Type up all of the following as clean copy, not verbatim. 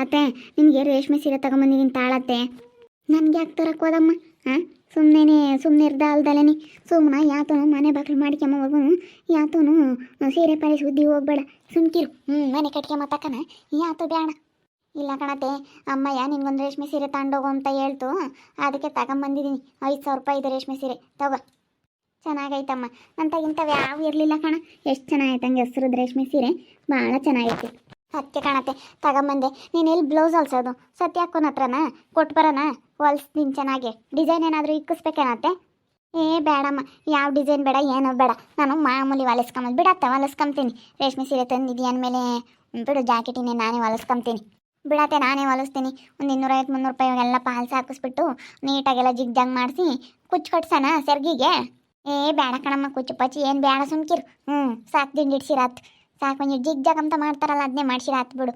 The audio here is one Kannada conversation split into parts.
ಅತ್ತೆ ನಿಮಗೆ ರೇಷ್ಮೆ ಸೀರೆ ತಗೊಂಬಂದಿದ್ದೀನಿ ತಾಳತ್ತೆ. ನನಗೆ ಯಾಕೆ ತರಕ್ಕೆ ಹೋದಮ್ಮ? ಹಾಂ ಸುಮ್ಮನೆ ಇರ್ದ ಅಲ್ದಲೇನಿ ಸುಮ್ಮನೆ ಯಾತನು ಮನೆ ಬಾಗಿಲು ಮಾಡ್ಕೊಂಬ ಹೋಗೋನು ಯಾತನು ಸೀರೆ ಪಾರಿ ಸುದ್ದಿ ಹೋಗ್ಬೇಡ ಸುಮ್ಕಿರು. ಮನೆ ಕಟ್ಕೊಂಬ ತಕ್ಕನ ಯಾತು ಬೇಡ. ಇಲ್ಲ ಕಣತೆ ಅಮ್ಮಯ್ಯ ನಿನ್ಗೊಂದು ರೇಷ್ಮೆ ಸೀರೆ ತಗೊಂಡೋಗು ಅಂತ ಹೇಳ್ತು, ಅದಕ್ಕೆ ತಗೊಂಬಂದಿದ್ದೀನಿ. 5,000 ರೂಪಾಯಿ ಇದೆ ರೇಷ್ಮೆ ಸೀರೆ, ತಗೋ. ಚೆನ್ನಾಗೈತಮ್ಮ. ಅಂತಾಗಿಂತವು ಯಾವ ಇರಲಿಲ್ಲ ಕಣ, ಎಷ್ಟು ಚೆನ್ನಾಗೈತೆ ಹಂಗೆ ಹೆಸ್ರದ್ದು ರೇಷ್ಮೆ ಸೀರೆ, ಭಾಳ ಚೆನ್ನಾಗೈತೆ. ಅದಕ್ಕೆ ಕಣತೆ ತಗೊಂಬಂದೆ. ನೀನು ಎಲ್ಲಿ ಬ್ಲೌಸ್ ಹೊಲ್ಸೋದು? ಸತ್ಯಾಕೋನ ಹತ್ರನ ಕೊಟ್ಟು ಬರೋಣ, ಹೊಲ್ಸ್ತೀನಿ ಚೆನ್ನಾಗಿ. ಡಿಸೈನ್ ಏನಾದರೂ ಇಕ್ಕಿಸ್ಬೇಕೇನತ್ತೆ? ಬೇಡಮ್ಮ, ಯಾವ ಡಿಸೈನ್ ಬೇಡ ಏನೋ ಬೇಡ, ನಾನು ಮಾಮೂಲಿ ಹೊಲಿಸ್ಕೊಂಬಂದು ಬಿಡತ್ತೆ ಹೊಲಿಸ್ಕೊಂತೀನಿ. ರೇಷ್ಮೆ ಸೀರೆ ತಂದಿದ್ದೀಯ ಅಂದಮೇಲೆ ಬಿಡು, ಜಾಕೆಟಿನೇ ನಾನೇ ಹೊಲಿಸ್ಕೊಂತೀನಿ ಬಿಡತ್ತೆ, ನಾನೇ ಹೊಲಿಸ್ತೀನಿ. ಒಂದು 250-300 ರೂಪಾಯಿ ಎಲ್ಲ ಪಾಲ್ಸ್ ಹಾಕಿಸ್ಬಿಟ್ಟು ನೀಟಾಗೆಲ್ಲ ಜಿಗ್ ಜಾಗ್ ಮಾಡಿಸಿ ಕುಚ್ಚು ಕಟ್ಸೋಣ ಸೆರ್ಗಿಗೆ. ಬೇಡ ಕಣಮ್ಮ, ಕುಚ್ಚು ಪಚ್ಚಿ ಏನು ಬೇಡ ಸುಮ್ಕಿರು. ಸಾಕು ದಿಂಡಿಡ್ಸಿರಾತ್ ಸಾಕು, ನೀವು ಜಿಗ್ ಜಾಗ್ ಅಂತ ಮಾಡ್ತಾರಲ್ಲ ಅದನ್ನೇ ಮಾಡ್ಸಿರಾತ್ ಬಿಡು.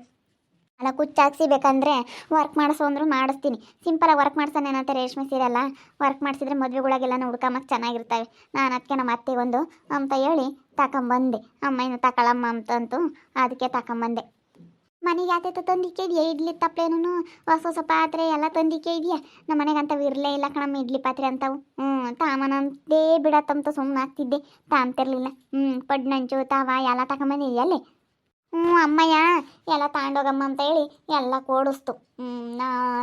ಅಲ್ಲ ಕುಚ್ಚು ಹಾಕ್ಸಿಬೇಕಂದ್ರೆ ವರ್ಕ್ ಮಾಡಿಸೋ ಅಂದರೂ ಮಾಡಿಸ್ತೀನಿ. ಸಿಂಪಲಾಗಿ ವರ್ಕ್ ಮಾಡ್ಸೋಣ ಏನಂತ ರೇಷ್ಮೆ ಸೀರೆ ಅಲ್ಲ, ವರ್ಕ್ ಮಾಡಿಸಿದ್ರೆ ಮದುವೆಗಳಿಗೆಲ್ಲ ಹುಡ್ಕೊಂಬಕ್ಕೆ ಚೆನ್ನಾಗಿರ್ತವೆ. ನಾನು ಅದಕ್ಕೆ ನಮ್ಮ ಅತ್ತೆಗೊಂದು ಅಂತ ಹೇಳಿ ತಗೊಂಬಂದೆ. ಅಮ್ಮ ತಗೊಳಮ್ಮ ಅಂತಂತು, ಅದಕ್ಕೆ ತಗೊಂಬಂದೆ. ಮನೆಗೆ ಯಾತೈತೆ ತಂದಿಕೆ ಇದೆಯಾ? ಇಡ್ಲಿ ತಪ್ಪಲೇನು ಹೊಸ ಪಾತ್ರೆ ಎಲ್ಲ ತಂದಿಕೆ ಇದೆಯಾ? ನಮ್ಮ ಮನೆಗೆ ಅಂಥವು ಇರಲೇ ಇಲ್ಲ ಕಣಮ್ಮ, ಇಡ್ಲಿ ಪಾತ್ರೆ ಅಂತವು. ತಾಮನಂತೇ ಬಿಡತ್ತಂತ ಸುಮ್ಮನೆ ಆಗ್ತಿದ್ದೆ, ತಾಂತಿರ್ಲಿಲ್ಲ. ಪಡ್ನಂಚು ತಾವ ಎಲ್ಲ ತಗೊಂಬಂದಿದೆಯಲ್ಲೇ. ಅಮ್ಮಯ್ಯ ಎಲ್ಲ ತಗೊಂಡೋಗಮ್ಮ ಅಂತ ಹೇಳಿ ಎಲ್ಲ ಕೊಡಿಸ್ತು.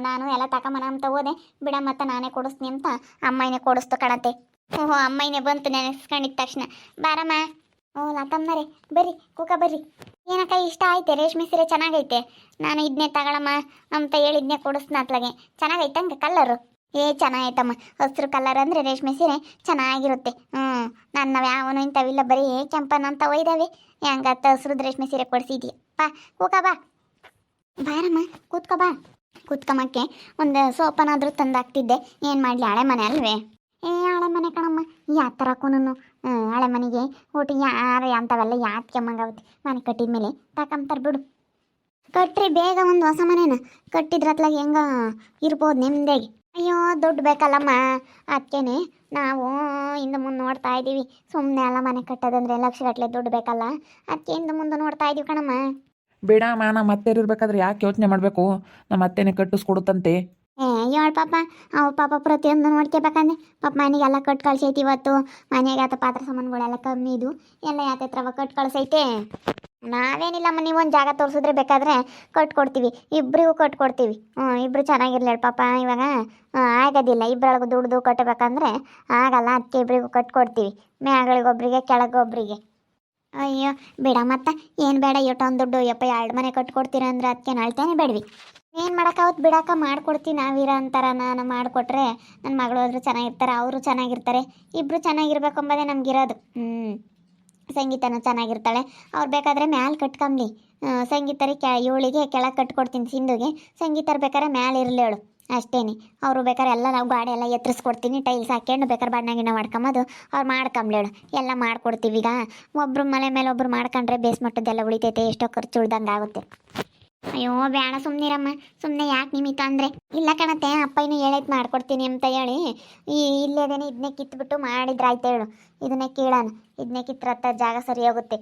ನಾನು ಎಲ್ಲ ತಗೊಂಬನ ಅಂತ ಹೋದೆ, ಬಿಡ ಮತ್ತೆ ನಾನೇ ಕೊಡಿಸ್ತೀನಿ ಅಂತ ಅಮ್ಮಯ್ಯನೇ ಕೊಡಿಸ್ತು ಕಣತೆ. ಅಮ್ಮಯ್ಯನೇ ಬಂತು ನೆನೆಸ್ಕೊಂಡಿದ್ದ ತಕ್ಷಣ. ಬಾರಮ್ಮ. ಲತಮ್ಮನರೇ ಬರ್ರಿ, ಕೂಕ ಬರ್ರಿ. ಏನಕ್ಕ ಇಷ್ಟ ಆಯ್ತೆ ರೇಷ್ಮೆ ಸೀರೆ? ಚೆನ್ನಾಗೈತೆ. ನಾನು ಇದನ್ನೇ ತಗೊಳಮ್ಮ ಅಂತ ಹೇಳಿ ಇದನ್ನೇ ಕೊಡಿಸ್ನ ಅತ್ಲಾಗೆ. ಚೆನ್ನಾಗೈತಂಗೆ ಕಲ್ಲರು? ಚೆನ್ನಾಗೈತಮ್ಮ. ಹಸಿರು ಕಲರ್ ಅಂದರೆ ರೇಷ್ಮೆ ಸೀರೆ ಚೆನ್ನಾಗಿರುತ್ತೆ. ನಾವು ಯಾವನು ಇಂಥವಿಲ್ಲ, ಬರೀ ಕೆಂಪನ ಅಂತ ಒಯ್ದಾವೆ. ಹೆಂಗತ್ತ ಹಸ್ರದ್ದು ರೇಷ್ಮೆ ಸೀರೆ ಕೊಡಿಸಿದ್ಯಾ? ಬಾ ಕೂಕ ಬಾ. ಬಾರಮ್ಮ ಕೂತ್ಕೊ ಬಾ. ಕೂತ್ಕೊಂಬಕ್ಕೆ ಒಂದು ಸೋಪನಾದರೂ ತಂದಾಕ್ತಿದ್ದೆ. ಏನು ಮಾಡಲಿ, ಹಳೆ ಮನೆ ಅಲ್ವೇ? ಹಳೆ ಮನೆ ಕಣಮ್ಮ, ಯಾತ್ ತರಕ್ಕೂನು ಹಳೆ ಮನೆಗೆ ಊಟ ಯಾರು ಅಂಥವೆಲ್ಲ ಯಾತ್ಕೆಮ್ಮಂಗಾಗುತ್ತೆ. ಮನೆ ಕಟ್ಟಿದ ಮೇಲೆ ತಕೊಂತಾರೆ ಬಿಡು. ಕಟ್ರಿ ಬೇಗ ಒಂದು ಹೊಸ ಮನೇನ ಕಟ್ಟಿದ್ರತ್ಲಾಗ ಹೆಂಗ ಇರ್ಬೋದು ನೆಮ್ಮದಿಯಾಗಿ. ಅಯ್ಯೋ ದುಡ್ಡು ಬೇಕಲ್ಲಮ್ಮ, ಅದಕ್ಕೇನೆ ನಾವು ಹಿಂದೆ ಮುಂದೆ ನೋಡ್ತಾ ಇದ್ದೀವಿ. ಸುಮ್ಮನೆ ಎಲ್ಲ ಮನೆ ಕಟ್ಟೋದಂದ್ರೆ ಲಕ್ಷಗಟ್ಟಲೆ ದುಡ್ಡು ಬೇಕಲ್ಲ, ಅದಕ್ಕೆ ಹಿಂದೆ ಮುಂದೆ ನೋಡ್ತಾ ಇದ್ದೀವಿ ಕಣಮ್ಮ. ಬೇಡಮ್ಮ, ನಮ್ಮ ಅತ್ತೆ ಇರಬೇಕಾದ್ರೆ ಯಾಕೆ ಯೋಚನೆ ಮಾಡಬೇಕು? ನಮ್ಮ ಅತ್ತೆನೇ ಕಟ್ಟಿಸ್ಕೊಡುತ್ತಂತೆ. ಹೇಳು ಪಾಪ, ಅವ್ರು ಪಾಪ ಪ್ರತಿಯೊಂದು ನೋಡ್ಕೋಬೇಕಂದ್ರೆ ಪಾಪ ಮನೆಗೆಲ್ಲ ಕಟ್ಟು ಕಳ್ಸೈತಿ. ಇವತ್ತು ಮನೆಗೆ ಆತ ಪಾತ್ರ ಸಾಮಾನುಗಳೆಲ್ಲ ಕಮ್ಮಿ ಇದು ಎಲ್ಲ ಯಾತತ್ರವ ಕಟ್ಟು ಕಳ್ಸೈತೆ. ನಾವೇನಿಲ್ಲಮ್ಮ, ನೀವೊಂದು ಜಾಗ ತೋರಿಸಿದ್ರೆ ಬೇಕಾದರೆ ಕಟ್ಕೊಡ್ತೀವಿ, ಇಬ್ಬರಿಗೂ ಕಟ್ಕೊಡ್ತೀವಿ. ಇಬ್ಬರು ಚೆನ್ನಾಗಿರ್ಲಿ ಪಾಪ. ಇವಾಗ ಆಗೋದಿಲ್ಲ, ಇಬ್ಬರೊಳಗೆ ದುಡ್ದು ಕಟ್ಟಬೇಕಂದ್ರೆ ಆಗಲ್ಲ, ಅದಕ್ಕೆ ಇಬ್ಬರಿಗೂ ಕಟ್ಕೊಡ್ತೀವಿ. ಮ್ಯಾಗಳಿಗೊಬ್ರಿಗೆ ಕೆಳಗೊಬ್ರಿಗೆ. ಅಯ್ಯೋ ಬೇಡ ಮತ್ತೆ, ಏನು ಬೇಡ, ಒಂದು ದುಡ್ಡು ಯಪ್ಪ 2 ಮನೆ ಕಟ್ಕೊಡ್ತೀರ ಅಂದ್ರೆ ಅದಕ್ಕೆ ಅಳ್ತೇನೆ ಬೇಡ್ವಿ. ಏನು ಮಾಡೋಕ್ಕಾವತ್ತು ಬಿಡಾಕ, ಮಾಡ್ಕೊಡ್ತೀನಿ. ನಾವಿರ ಅಂತಾರ ನಾನು ಮಾಡಿಕೊಟ್ರೆ ನನ್ನ ಮಗಳು ಹೋದ್ರು ಚೆನ್ನಾಗಿರ್ತಾರೆ, ಅವರು ಚೆನ್ನಾಗಿರ್ತಾರೆ, ಇಬ್ಬರು ಚೆನ್ನಾಗಿರ್ಬೇಕು ಅಂಬೋದೇ ನಮಗಿರೋದು. ಸಂಗೀತನೂ ಚೆನ್ನಾಗಿರ್ತಾಳೆ. ಅವ್ರು ಬೇಕಾದರೆ ಮ್ಯಾಲೆ ಕಟ್ಕೊಂಬ್ಲಿ. ಸಂಗೀತರಿ ಇವಳಿಗೆ ಕೆಳಗೆ ಕಟ್ಕೊಡ್ತೀನಿ, ಸಿಂಧುಗೆ. ಸಂಗೀತರ ಬೇಕಾದ್ರೆ ಮ್ಯಾಲೆ ಇರಲಿ ಹೇಳು, ಅಷ್ಟೇನೆ. ಅವರು ಬೇಕಾದ್ರೆ ಎಲ್ಲ ನಾವು ಗಾಡಿ ಎಲ್ಲ ಎತ್ತರಿಸ್ಕೊಡ್ತೀನಿ, ಟೈಲ್ಸ್ ಹಾಕ್ಕೊಂಡು ಬೇಕಾದ್ರೆ ಬಣ್ಣ ಗಿಣ್ಣ ಮಾಡ್ಕೊಂಬೋದು ಅವ್ರು ಮಾಡ್ಕೊಂಬ್ಲಿ ಹೇಳು, ಎಲ್ಲ ಮಾಡ್ಕೊಡ್ತೀವಿ. ಈಗ ಒಬ್ಬರು ಮನೆ ಮೇಲೆ ಒಬ್ರು ಮಾಡ್ಕೊಂಡ್ರೆ ಬೇಸ್ ಮಟ್ಟದ್ದೆಲ್ಲ ಉಳಿತೈತೆ, ಎಷ್ಟೋ ಖರ್ಚು ಉಳ್ದಂಗೆ ಆಗುತ್ತೆ. ಅಯ್ಯೋ ಬೇಡ ಸುಮ್ಮನಿರಮ್ಮ, ಸುಮ್ಮನೆ ಯಾಕೆ ನಿಮಿತ ಅಂದರೆ. ಇಲ್ಲ ಕಣತೆ, ಅಪ್ಪ ಇನ್ನೂ ಹೇಳೈತೆ ಮಾಡ್ಕೊಡ್ತೀನಿ ಅಂತ ಹೇಳಿ ಇಲ್ಲೇದೇನೆ ಇದನ್ನೇ ಕಿತ್ಬಿಟ್ಟು ಮಾಡಿದ್ರೆ ಆಯ್ತು ಹೇಳು. ಇದನ್ನೇ ಕೀಳೋಣ, ಇದನ್ನೇ ಕಿತ್ರತ್ತ ಜಾಗ ಸರಿ ಹೋಗುತ್ತೆ.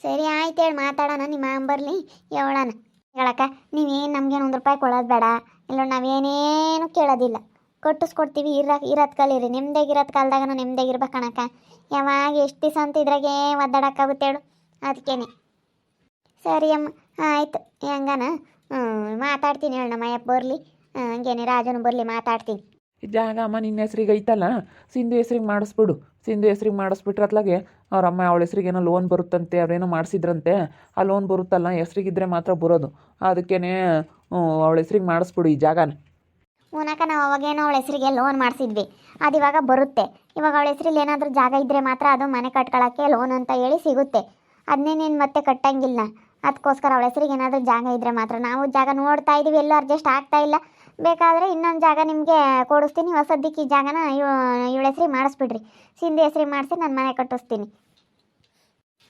ಸರಿ ಆಯ್ತು ಹೇಳಿ, ಮಾತಾಡೋಣ. ನಿಮ್ಮ ಮಾಮ ಬರಲಿ ಹೇಳೋಣ. ಹೇಳಕ್ಕ ನೀವೇನು ನಮಗೇನು 1 ರೂಪಾಯಿ ಕೊಡೋದು ಬೇಡ, ಇಲ್ಲ ನಾವೇನೇನು ಕೇಳೋದಿಲ್ಲ, ಕಟ್ಟಿಸ್ಕೊಡ್ತೀವಿ. ಇರೋದು ಕಲೀರಿ, ನೆಮ್ಮದಿಯಾಗಿರೋದು ಕಾಲದಾಗ ನೆಮ್ಮದಿಯಾಗಿರ್ಬೇಕು ಕಣಕ್ಕ. ಯಾವಾಗ ಎಷ್ಟು ದಿವಸ ಅಂತ ಇದ್ರಾಗೆ ಒದ್ದಾಡೋಕ್ಕಾಗುತ್ತೆ ಹೇಳು, ಅದಕ್ಕೇನೆ. ಸರಿ ಅಮ್ಮ ಆಯಿತು, ಹೆಂಗನ ಮಾತಾಡ್ತೀನಿ ಹೇಳಿ. ನಮ್ಮ ಅಯ್ಯಪ್ಪ ಬರಲಿ, ಹಂಗೇನೆ ರಾಜನು ಬರಲಿ, ಮಾತಾಡ್ತೀನಿ. ಜಾಗ ಅಮ್ಮ ನಿನ್ನ ಹೆಸ್ರಿಗೆ ಐತಲ್ಲ, ಸಿಂಧು ಹೆಸ್ರಿಗೆ ಮಾಡಿಸ್ಬಿಡು. ಸಿಂಧು ಹೆಸ್ರಿಗೆ ಮಾಡಿಸ್ಬಿಟ್ರೆ ಅತ್ಲಾಗೆ ಅವ್ರಮ್ಮ ಅವಳ ಹೆಸ್ರಿಗೇನೋ ಲೋನ್ ಬರುತ್ತಂತೆ, ಅವ್ರೇನೋ ಮಾಡಿಸಿದ್ರಂತೆ. ಆ ಲೋನ್ ಬರುತ್ತಲ್ಲ ಹೆಸ್ರಿಗಿದ್ರೆ ಮಾತ್ರ ಬರೋದು, ಅದಕ್ಕೇ ಅವಳ ಹೆಸ್ರಿಗೆ ಮಾಡಿಸ್ಬಿಡು ಈ ಜಾಗನ. ಉನಕ ನಾವು ಅವಾಗೇನೋ ಅವಳ ಹೆಸರಿಗೆ ಲೋನ್ ಮಾಡಿಸಿದ್ವಿ, ಅದು ಇವಾಗ ಬರುತ್ತೆ. ಇವಾಗ ಅವಳ ಹೆಸ್ರಲ್ಲಿ ಏನಾದರೂ ಜಾಗ ಇದ್ದರೆ ಮಾತ್ರ ಅದು ಮನೆ ಕಟ್ಕೊಳ್ಳೋಕ್ಕೆ ಲೋನ್ ಅಂತ ಹೇಳಿ ಸಿಗುತ್ತೆ. ಅದನ್ನೇ ನೀನು ಮತ್ತೆ ಕಟ್ಟಂಗಿಲ್ಲ. ಅದಕ್ಕೋಸ್ಕರ ಅವಳ ಹೆಸ್ರಿಗೆ ಏನಾದರೂ ಜಾಗ ಇದ್ದರೆ ಮಾತ್ರ. ನಾವು ಜಾಗ ನೋಡ್ತಾ ಇದ್ದೀವಿ, ಎಲ್ಲೂ ಅಡ್ಜಸ್ಟ್ ಆಗ್ತಾ ಇಲ್ಲ. ಬೇಕಾದರೆ ಇನ್ನೊಂದು ಜಾಗ ನಿಮಗೆ ಕೊಡಿಸ್ತೀನಿ. ಹೊಸದಕ್ಕೆ ಈ ಜಾಗನ ಇವಳ ಹೆಸ್ರಿಗೆ ಮಾಡಿಸ್ಬಿಡ್ರಿ. ಸಿಂಧು ಹೆಸ್ರಿಗೆ ಮಾಡಿಸಿ ನಾನು ಮನೆ ಕಟ್ಟಿಸ್ತೀನಿ.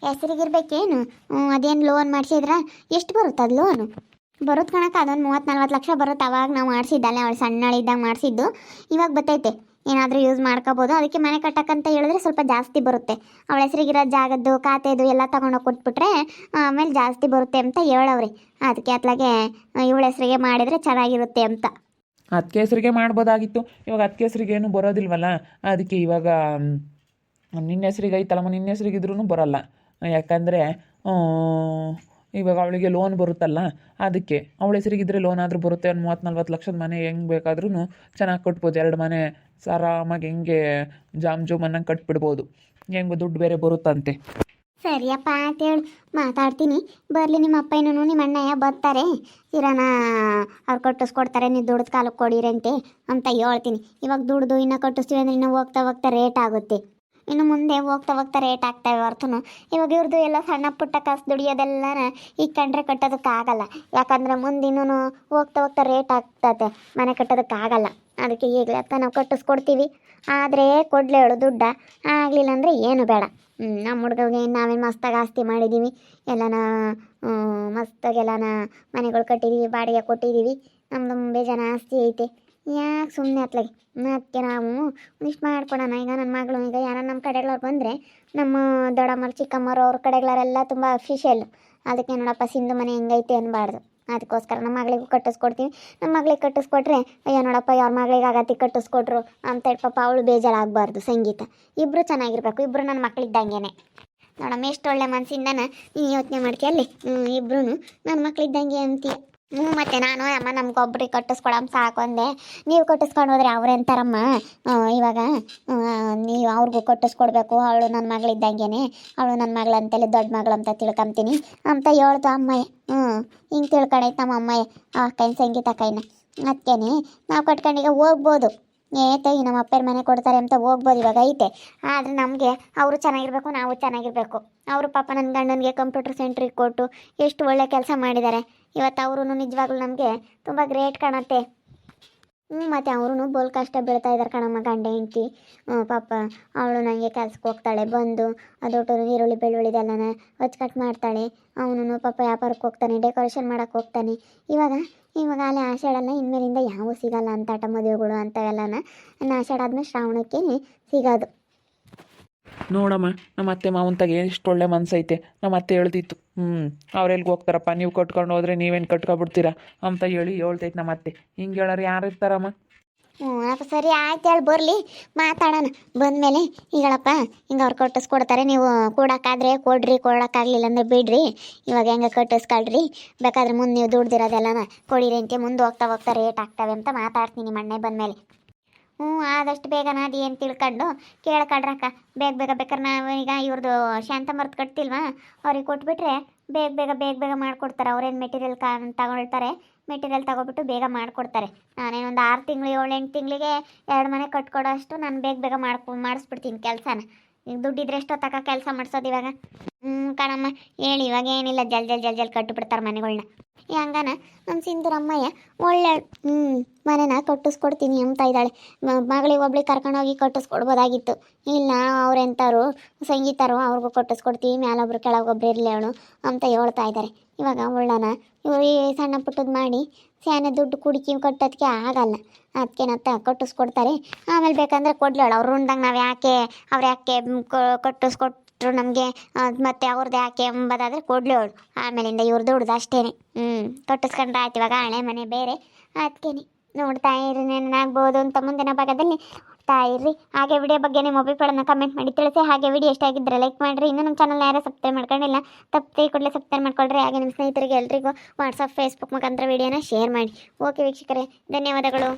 ಹೆಸ್ರಿಗಿರ್ಬೇಕೇನು? ಅದೇನು ಲೋನ್ ಮಾಡಿಸಿದ್ರೆ ಎಷ್ಟು ಬರುತ್ತೆ ಅದು ಲೋನು? ಬರುತ್ತೆ ಕಣಕ್ಕೆ, ಅದೊಂದು 30-40 ಲಕ್ಷ ಬರುತ್ತೆ. ಅವಾಗ ನಾವು ಮಾಡಿಸಿದ್ದಲ್ಲೇ, ಅವಳು ಸಣ್ಣಳಿದ್ದಾಗ ಮಾಡಿಸಿದ್ದು. ಇವಾಗ ಬರ್ತೈತೆ. ಏನಾದರೂ ಯೂಸ್ ಮಾಡ್ಕೋಬೋದು. ಅದಕ್ಕೆ ಮನೆ ಕಟ್ಟಕ್ಕಂತ ಹೇಳಿದ್ರೆ ಸ್ವಲ್ಪ ಜಾಸ್ತಿ ಬರುತ್ತೆ. ಅವಳ ಹೆಸರಿಗಿರೋ ಜಾಗದ್ದು ಖಾತೆದು ಎಲ್ಲ ತಗೊಂಡೋಗಿ ಕೊಟ್ಬಿಟ್ರೆ ಆಮೇಲೆ ಜಾಸ್ತಿ ಬರುತ್ತೆ ಅಂತ ಹೇಳವ್ರಿ. ಅದಕ್ಕೆ ಅತ್ಲಾಗೆ ಇವಳ ಹೆಸರಿಗೆ ಮಾಡಿದರೆ ಚೆನ್ನಾಗಿರುತ್ತೆ ಅಂತ. ಅದಕ್ಕೆ ಹೆಸರಿಗೆ ಮಾಡ್ಬೋದಾಗಿತ್ತು. ಇವಾಗ ಅದಕ್ಕೆ ಹೆಸರಿಗೆ ಏನು ಬರೋದಿಲ್ವಲ್ಲ, ಅದಕ್ಕೆ ಇವಾಗ ನಿನ್ನ ಹೆಸ್ರಿಗೆ ಐತಲ್ಲಮ್ಮ, ನಿನ್ನ ಹೆಸ್ರಿಗಿದ್ರೂ ಬರೋಲ್ಲ. ಯಾಕಂದರೆ ಇವಾಗ ಅವಳಿಗೆ ಲೋನ್ ಬರುತ್ತಲ್ಲ, ಅದಕ್ಕೆ ಅವಳ ಹೆಸರಿಗಿದ್ರೆ ಲೋನ್ ಆದರೂ ಬರುತ್ತೆ. ಒಂದು 30-40 ಲಕ್ಷದ ಮನೆ ಹೆಂಗೆ ಬೇಕಾದ್ರೂ ಚೆನ್ನಾಗಿ ಕಟ್ಬೋದು. 2 ಮನೆ ಆರಾಮಾಗಿ ಹೆಂಗೆ ಜಾಮ್ ಕಟ್ಬಿಡ್ಬೋದು. ಹೆಂಗೆ ದುಡ್ಡು ಬೇರೆ ಬರುತ್ತಂತೆ. ಸರಿಯಪ್ಪ ಅಂತೇಳಿ ಮಾತಾಡ್ತೀನಿ. ಬರಲಿ ನಿಮ್ಮ ಅಪ್ಪನೂ ನಿಮ್ಮ ಅಣ್ಣಯ್ಯ ಬರ್ತಾರೆ, ಇರೋಣ ಅವ್ರು ಕಟ್ಟಿಸ್ಕೊಡ್ತಾರೆ, ನೀವು ದುಡ್ದು ಕಾಲಕ್ಕೆ ಕೊಡಿರಂತೆ ಅಂತ ಹೇಳ್ತೀನಿ. ಇವಾಗ ದುಡ್ದು ಇನ್ನೂ ಕಟ್ಟಿಸ್ತೀವಿ ಅಂದರೆ ಇನ್ನೂ ಹೋಗ್ತಾ ಹೋಗ್ತಾ ರೇಟ್ ಆಗುತ್ತೆ. ಇನ್ನು ಮುಂದೆ ಹೋಗ್ತಾ ಹೋಗ್ತಾ ರೇಟ್ ಆಗ್ತಾವೆ ಹೊರತು ಇವಾಗ ಇವ್ರದ್ದು ಎಲ್ಲ ಸಣ್ಣ ಪುಟ್ಟ ಕಾಸು ದುಡಿಯೋದೆಲ್ಲ ಈಗ ಕಂಡ್ರೆ ಕಟ್ಟೋದಕ್ಕಾಗಲ್ಲ. ಯಾಕಂದರೆ ಮುಂದಿನೂ ಹೋಗ್ತಾ ಹೋಗ್ತಾ ರೇಟ್ ಆಗ್ತದೆ, ಮನೆ ಕಟ್ಟೋದಕ್ಕಾಗಲ್ಲ. ಅದಕ್ಕೆ ಈಗಲೇ ಅತ್ತ ನಾವು ಕಟ್ಟಿಸ್ಕೊಡ್ತೀವಿ. ಆದರೆ ಕೊಡಲೇ ಹೇಳು ದುಡ್ಡ, ಆಗಲಿಲ್ಲ ಅಂದರೆ ಏನು ಬೇಡ. ನಮ್ಮ ಹುಡುಗಗೆ ನಾವೇನು ಮಸ್ತಾಗಿ ಆಸ್ತಿ ಮಾಡಿದ್ದೀವಿ, ಎಲ್ಲನ ಮಸ್ತಾಗೆಲ್ಲನ ಮನೆಗಳು ಕಟ್ಟಿದ್ದೀವಿ, ಬಾಡಿಗೆ ಕೊಟ್ಟಿದ್ದೀವಿ, ನಮ್ಮದು ಬೇಜಾನ ಆಸ್ತಿ ಐತೆ. ಯಾಕೆ ಸುಮ್ಮನೆ ಅತ್ಲಾಗೆ ಅದಕ್ಕೆ ನಾವು ಒಂದಿಷ್ಟು ಮಾಡ್ಕೊಡೋಣ. ಈಗ ನನ್ನ ಮಗಳು ಈಗ ಯಾರು ನಮ್ಮ ಕಡೆಗಳವ್ರು ಬಂದರೆ ನಮ್ಮ ದೊಡ್ಡಮ್ಮರು ಚಿಕ್ಕಮ್ಮರು ಅವ್ರ ಕಡೆಗಳವರೆಲ್ಲ ತುಂಬ ಅಫಿಷಿಯಲ್. ಅದಕ್ಕೆ ನೋಡಪ್ಪ ಸಿಂಧು ಮನೆ ಹೆಂಗೈತೆ ಅನ್ಬಾರ್ದು. ಅದಕ್ಕೋಸ್ಕರ ನಮ್ಮ ಮಗಳಿಗೂ ಕಟ್ಟಿಸ್ಕೊಡ್ತೀವಿ. ನಮ್ಮ ಮಗಳಿಗೆ ಕಟ್ಟಿಸ್ಕೊಟ್ರೆ ಅಯ್ಯೋ ನೋಡಪ್ಪ ಅವ್ರ ಮಗಳಿಗೆ ಆಗತ್ತಿ ಕಟ್ಟಿಸ್ಕೊಟ್ರು ಅಂತ ಪಾಪ ಅವಳು ಬೇಜಾರಾಗಬಾರ್ದು. ಸಂಗೀತ ಇಬ್ಬರು ಚೆನ್ನಾಗಿರ್ಬೇಕು, ಇಬ್ಬರು ನನ್ನ ಮಕ್ಕಳಿದ್ದಂಗೆ. ನೋಡಮ್ಮ ಎಷ್ಟು ಒಳ್ಳೆ ಮನಸ್ಸಿಂದನ ನೀನು ಯೋಚನೆ ಮಾಡ್ತೀಯಲ್ಲಿ. ಇಬ್ಬರೂ ನನ್ನ ಮಕ್ಕಳಿದ್ದಂಗೆ ಅಂತೀಯ. ಮತ್ತು ನಾನು ಅಮ್ಮ ನಮ್ಗೊಬ್ರಿಗೆ ಕಟ್ಟಿಸ್ಕೊಡಮ್ಮ ಸಾಕು ಅಂದೆ. ನೀವು ಕಟ್ಟಿಸ್ಕೊಂಡು ಹೋದ್ರೆ ಅವ್ರೆಂತಾರಮ್ಮ, ಇವಾಗ ನೀವು ಅವ್ರಿಗೂ ಕಟ್ಟಿಸ್ಕೊಡ್ಬೇಕು, ಅವಳು ನನ್ನ ಮಗಳಿದ್ದಂಗೆ, ಅವಳು ನನ್ನ ಮಗಳು ಅಂತೇಳಿ ದೊಡ್ಡ ಮಗಳು ಅಂತ ತಿಳ್ಕೊಂತೀನಿ ಅಂತ ಹೇಳ್ತು ಅಮ್ಮಯ್ಯ. ಹಿಂಗೆ ತಿಳ್ಕೊಂಡೈತೆ ನಮ್ಮ ಅಮ್ಮಯ್ಯ ಆ ಕೈನ ಸಂಗೀತ ಕೈನ. ಅದಕ್ಕೇನೆ ನಾವು ಕಟ್ಕೊಂಡೀಗ ಹೋಗ್ಬೋದು. ಏತೈ ನಮ್ಮ ಅಪ್ಪರ ಮನೆ ಕೊಡ್ತಾರೆ ಅಂತ ಹೋಗ್ಬೋದು, ಇವಾಗ ಐತೆ. ಆದರೆ ನಮಗೆ ಅವರು ಚೆನ್ನಾಗಿರ್ಬೇಕು, ನಾವು ಚೆನ್ನಾಗಿರ್ಬೇಕು. ಅವರು ಪಾಪ ನನ್ನ ಗಂಡನಿಗೆ ಕಂಪ್ಯೂಟರ್ ಸೆಂಟ್ರಿಗೆ ಕೊಟ್ಟು ಎಷ್ಟು ಒಳ್ಳೆ ಕೆಲಸ ಮಾಡಿದ್ದಾರೆ. ಇವತ್ತು ಅವರು ನಿಜವಾಗ್ಲೂ ನಮಗೆ ತುಂಬ ಗ್ರೇಟ್ ಕಾಣುತ್ತೆ. ಮತ್ತು ಅವರು ಬೋಲ್ ಕಷ್ಟ ಬೀಳ್ತಾ ಇದ್ದಾರೆ ಕಣಮ್ಮ ಗಂಡ ಹೆಂಡ್ತಿ. ಪಾಪ ಅವಳು ನನಗೆ ಕೆಲ್ಸಕ್ಕೆ ಹೋಗ್ತಾಳೆ, ಬಂದು ಅದೊಟ್ಟು ಈರುಳ್ಳಿ ಬೆಳ್ಳುಳ್ಳಿದೆಲ್ಲನ ಕಟ್ ಮಾಡ್ತಾಳೆ. ಅವನು ಪಾಪ ವ್ಯಾಪಾರಕ್ಕೆ ಹೋಗ್ತಾನೆ, ಡೆಕೋರೇಷನ್ ಮಾಡೋಕ್ಕೆ ಹೋಗ್ತಾನೆ. ಇವಾಗ ಅಲ್ಲೇ ಆಷಾಢಲ್ಲ, ಇನ್ಮೇಲಿಂದ ಯಾವೂ ಸಿಗಲ್ಲ ಅಂತಾಟ ಮದುವೆಗಳು ಅಂಥವೆಲ್ಲನ ಆಷಾಢ ಆದ್ಮೇಲೆ ಶ್ರಾವಣಕ್ಕೆ ಸಿಗೋದು. ನೋಡಮ್ಮ, ನಮ್ಮ ಅತ್ತೆ ಮಾವಂತಾಗೆ ಎಷ್ಟು ಒಳ್ಳೆ ಮನಸ್ಸೈತೆ. ನಮ್ಮ ಅತ್ತೆ ಹೇಳ್ತಿತ್ತು, ಅವ್ರೆಲ್ಗೆ ಹೋಗ್ತಾರಪ್ಪ, ನೀವು ಕಟ್ಕೊಂಡು ಹೋದ್ರೆ ನೀವೇನು ಕಟ್ಕೊಬಿಡ್ತೀರಾ ಅಂತ ಹೇಳ್ತೈತೆ ನಮ್ಮ ಅತ್ತೆ. ಹಿಂಗೆ ಹೇಳೋರು ಯಾರು ಇರ್ತಾರಮ್ಮ? ಅಪ್ಪ ಸರಿ ಆಯ್ತು ಹೇಳಿ ಬರಲಿ ಮಾತಾಡೋಣ. ಬಂದಮೇಲೆ ಈಗಳಪ್ಪ ಹಿಂಗೆ ಅವ್ರು ಕಟ್ಟಿಸ್ಕೊಡ್ತಾರೆ, ನೀವು ಕೊಡೋಕ್ಕಾದ್ರೆ ಕೊಡ್ರಿ, ಕೊಡೋಕ್ಕಾಗಲಿಲ್ಲ ಅಂದರೆ ಬಿಡ್ರಿ. ಇವಾಗ ಹೆಂಗೆ ಕಟ್ಟಿಸ್ಕೊಳ್ರಿ, ಬೇಕಾದ್ರೆ ಮುಂದೆ ನೀವು ದುಡ್ದಿರೋದೆಲ್ಲನ ಕೊಡಿರಿ ಅಂತ ಮುಂದೆ ಹೋಗ್ತಾ ಹೋಗ್ತಾ ರೇಟ್ ಆಗ್ತವೆ ಅಂತ ಮಾತಾಡ್ತೀನಿ ನಿಮ್ಮ ಅಣ್ಣೆ ಬಂದಮೇಲೆ. ಆದಷ್ಟು ಬೇಗನ ಅದು ಏನು ತಿಳ್ಕೊಂಡು ಕೇಳ್ಕೊಳ್ರಕ್ಕ. ಬೇಗ ಬೇಕಾದ್ರೆ ನಾವು ಈಗ ಇವ್ರದ್ದು ಶಾಂತ ಮರ್ತು ಕಟ್ತಿಲ್ವಾ, ಅವ್ರಿಗೆ ಕೊಟ್ಬಿಟ್ರೆ ಬೇಗ ಬೇಗ ಮಾಡಿಕೊಡ್ತಾರೆ. ಅವ್ರೇನು ಮೆಟೀರಿಯಲ್ ತಗೊಳ್ತಾರೆ, ಮೆಟೀರಿಯಲ್ ತಗೊಬಿಟ್ಟು ಬೇಗ ಮಾಡಿಕೊಡ್ತಾರೆ. ನಾನೇನೊಂದು 6 ತಿಂಗಳು 7-8 ತಿಂಗಳಿಗೆ 2 ಮನೆ ಕಟ್ಕೊಡೋ ಅಷ್ಟು ನಾನು ಬೇಗ ಮಾಡಿಸ್ಬಿಡ್ತೀನಿ ಕೆಲಸನ. ಈಗ ದುಡ್ಡಿದ್ರೆ ಎಷ್ಟೋ ತಕ್ಕ ಕೆಲಸ ಮಾಡಿಸೋದು ಇವಾಗ. ಕಣಮ್ಮ ಹೇಳಿ, ಇವಾಗ ಏನಿಲ್ಲ, ಜಲ್ ಕಟ್ಟಿಬಿಡ್ತಾರೆ ಮನೆಗಳ್ನ. ಹಂಗನ ನಮ್ಮ ಸಿಂಧೂರಮ್ಮಯ್ಯ ಒಳ್ಳೆ ಮನೆನ ಕಟ್ಟಿಸ್ಕೊಡ್ತೀನಿ ಅಂತ ಇದ್ದಾಳೆ. ಮಗಳಿಗೆ ಒಬ್ಳಿಗೆ ಕರ್ಕೊಂಡೋಗಿ ಕಟ್ಟಿಸ್ಕೊಡ್ಬೋದಾಗಿತ್ತು. ಇಲ್ಲ ಅವ್ರೆಂಥವ್ರು ಸಂಗೀತರು, ಅವ್ರಿಗೂ ಕಟ್ಟಿಸ್ಕೊಡ್ತೀವಿ, ಮೇಲೊಬ್ರು ಕೆಳಗೊಬ್ರು ಇರಲಿ ಅವಳು ಅಂತ ಹೇಳ್ತಾ ಇದ್ದಾರೆ. ಇವಾಗ ಒಳ್ಳನ ಇವರು ಈ ಸಣ್ಣ ಪುಟ್ಟದ್ದು ಮಾಡಿ ಸ್ಯಾನೆ ದುಡ್ಡು ಕುಡುಕಿ ಕಟ್ಟೋದಕ್ಕೆ ಆಗಲ್ಲ. ಅದಕ್ಕೇನಂತ ಕಟ್ಟಿಸ್ಕೊಡ್ತಾರೆ. ಆಮೇಲೆ ಬೇಕಂದರೆ ಕೊಡ್ಲೇಳು ಅವ್ರು ಉಂಡಂಗೆ ನಾವು ಅವ್ರು ಯಾಕೆ ಕಟ್ಟಿಸ್ಕೊಟ್ರು ನಮಗೆ, ಮತ್ತು ಅವ್ರದ್ದು ಯಾಕೆ ಎಂಬುದಾದರೆ ಕೊಡ್ಲೇಳು. ಆಮೇಲಿಂದ ಇವ್ರು ದುಡ್ದು ಅಷ್ಟೇ. ಕಟ್ಟಿಸ್ಕೊಂಡ್ರೆ ಆಯ್ತು. ಇವಾಗ ಹಳೆ ಮನೆ ಬೇರೆ, ಅದಕ್ಕೇನೆ ನೋಡ್ತಾ ಇರಿ, ನೆನಾಗ್ಬೋದು ಅಂತ ಮುಂದಿನ ಭಾಗದಲ್ಲಿ ನೋಡ್ತಾ ಇರ್ರಿ. ಹಾಗೆ ವಿಡಿಯೋ ಬಗ್ಗೆ ನಿಮ್ಮ ಅಭಿಪ್ರಾಯನ ಕಮೆಂಟ್ ಮಾಡಿ ತಿಳಿಸಿ. ಹಾಗೆ ವಿಡಿಯೋ ಇಷ್ಟ ಆಗಿದ್ದರೆ ಲೈಕ್ ಮಾಡಿರಿ. ಇನ್ನೂ ನಮ್ಮ ಚಾನಲ್ ಯಾರು ಸಬ್ಸ್ಕ್ರೈಬ್ ಮಾಡ್ಕೊಂಡಿಲ್ಲ, ತಪ್ಪದೆ ಕೂಡಲೇ ಸಬ್ಸ್ಕ್ರೈಬ್ ಮಾಡ್ಕೊಳ್ರಿ. ಹಾಗೆ ನಿಮ್ಮ ಸ್ನೇಹಿತರಿಗೆ ಎಲ್ರಿಗೂ ವಾಟ್ಸಪ್ ಫೇಸ್ಬುಕ್ ಮುಖಾಂತರ ವಿಡಿಯೋನ ಶೇರ್ ಮಾಡಿ. ಓಕೆ ವೀಕ್ಷಕರೇ, ಧನ್ಯವಾದಗಳು.